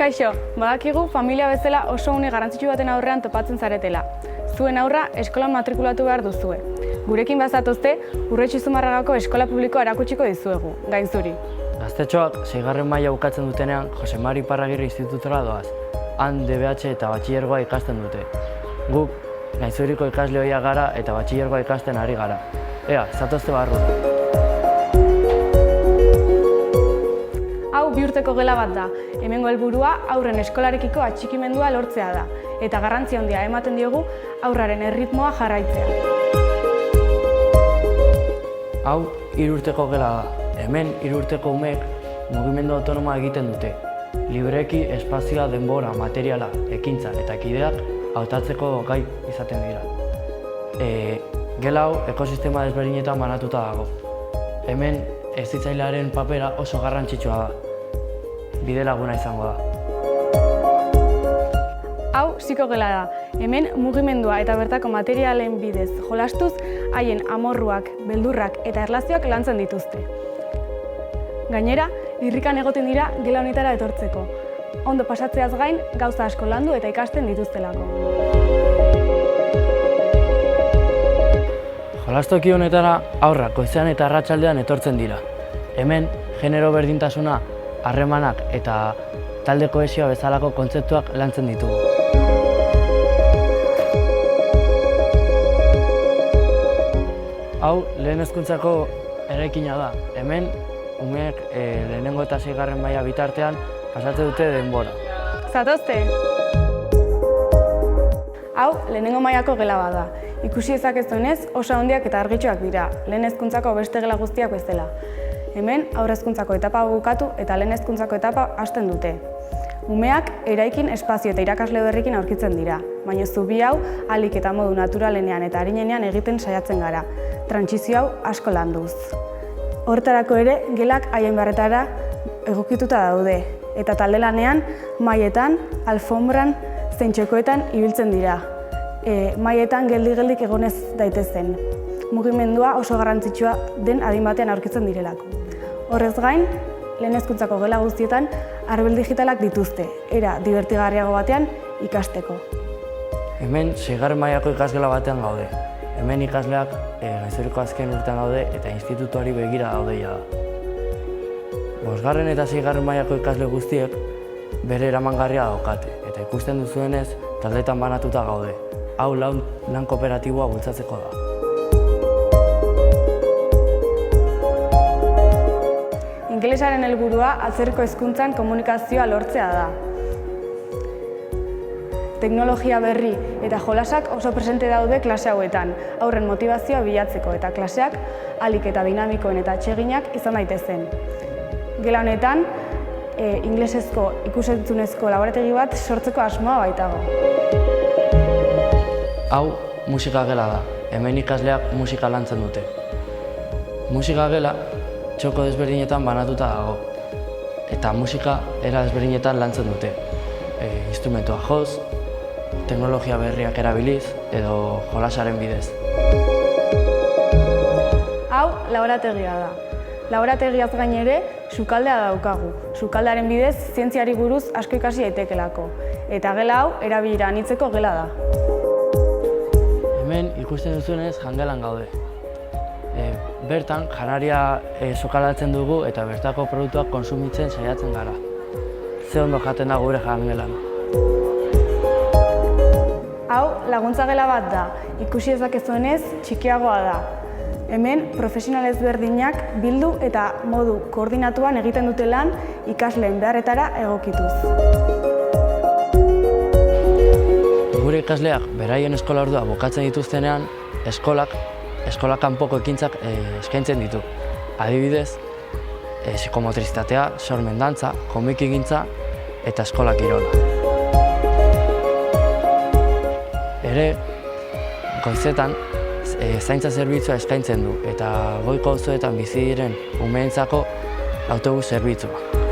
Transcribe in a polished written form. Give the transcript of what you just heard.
Kaixo, badakigu familia bezala oso une garrantzitsu baten aurrean topatzen zaretela. Zuen aurra eskolan matrikulatu behar duzue. Gurekin bazatozte, Urretxu Zumarragako eskola publikoa erakutsiko dizuegu, gainzuri. Gaztetxoak 6. maila bukatzen dutenean Jose Mari Iparragirre institutora doaz. Han DBH eta batxilergoa ikasten dute. Guk gainzuriko ikasle ohiak gara eta batxilergoa ikasten ari gara. Ea, zatozte barru. Hau 2 urteko gela bat da. Hemengo helburua haurren eskolarekiko atxikimendua lortzea da. Eta garrantzi handia ematen diogu haurraren erritmoa jarraitzea. Hau 3 urteko gela da. Hemen 3 urteko umeek mugimendu autonomoa egiten dute. Libreki espazioa, denbora, materiala, ekintza eta kideak hautatzeko gai izaten dira. Gela hau ekosistema desberdinetan banatuta dago. Hemen hezitzailearen papera oso garrantzitsua da. Bidelaguna izango da. Hau psikogela da. Hemen mugimendua eta bertako materialen bidez jolastuz, haien amorruak, beldurrak eta erlazioak lantzen dituzte. Gainera, irrikan egoten dira gela honetara etortzeko. Ondo pasatzeaz gain, gauza asko landu eta ikasten dituztelako. Jolastoki honetara haurrak goizean eta arratsaldean etortzen dira. Hemen, genero berdintasuna, harremanak eta talde kohesioa bezalako kontzeptuak lantzen ditugu. Hau lehen hezkuntzako eraikina da. Hemen, umeek lehenengo eta 6. maila bitartean pasatze dute denbora. Zatozte! Hau lehenengo mailako gela bat da. Ikusi ezakezuenez oso handiak eta argitsuak dira, lehen hezkuntzako beste gela guztiak bezala. Hemen haur hezkuntzako etapa bukatu eta lehen hezkuntzako etapa hasten dute. Umeak eraikin, espazio eta irakasle berrikin aurkitzen dira, baina zubi hau ahalik eta modu naturalenean eta arinenean egiten saiatzen gara, trantsizio hau asko landuz. Horretarako ere, gelak haien beharretara egokituta daude, eta talde lanean, mahaietan, alfombran, zein txokoetan ibiltzen dira. Mahaietan geldik egonez daitezen. Mugimendua oso garrantzitsua den adin batean aurkitzen direlako. Horrez gain, lehen hezkuntzako gela guztietan arbel digitalak dituzte, era divertigarriago batean ikasteko. Hemen 6. mailako ikasgela batean gaude. Hemen ikasleak gainzuriko azken urtean daude eta institutuari begira daude da. 5. eta 6. mailako ikasle guztiek bere eramangarria daukate eta ikusten duzuenez taldetan banatuta gaude. Hau lan kooperatiboa bultzatzeko da. Ingelesaren helburua atzerriko hezkuntzan komunikazioa lortzea da. Teknologia berri eta jolasak oso presente daude klase hauetan, haurren motivazioa bilatzeko eta klaseak ahalik eta dinamikoen eta atseginak izan daitezen. Gela honetan, ingelesezko ikus-entzunezko laborategi bat sortzeko asmoa baitago. Hau musika gela da. Hemen ikasleak musika lantzen dute. Musika gela txoko desberdinetan banatuta dago. Eta musika era desberdinetan lantzen dute. Instrumentua joz, teknologia berriak erabiliz edo jolasaren bidez. Hau laborategia da. Laborategiaz gain ere, sukaldea daukagu. Sukaldearen bidez zientziari buruz asko ikasi daitekelako. Eta gela hau erabilera anitzeko gela da. Hemen ikusten duzuenez jangelan gaude. Bertan janaria sokalatzen dugu eta bertako produktuak kontsumitzen saiatzen gara. Ze ondo jaten da gure jangelan. Hau laguntza gela bat da, ikusi ezakezuenez txikiagoa da. Hemen profesional ezberdinak bildu eta modu koordinatuan egiten dute lan ikasleen beharretara egokituz. Gure ikasleak beraien eskola ordua bukatzen dituztenean, eskola kanpoko ekintzak eskaintzen ditu. Adibidez, psikomotrizitatea, sormen dantza, komikigintza eta eskola kirola. Ere, goizetan zaintza zerbitzua eskaintzen du eta goiko auzoetan bizi diren umeentzako autobus zerbitzua.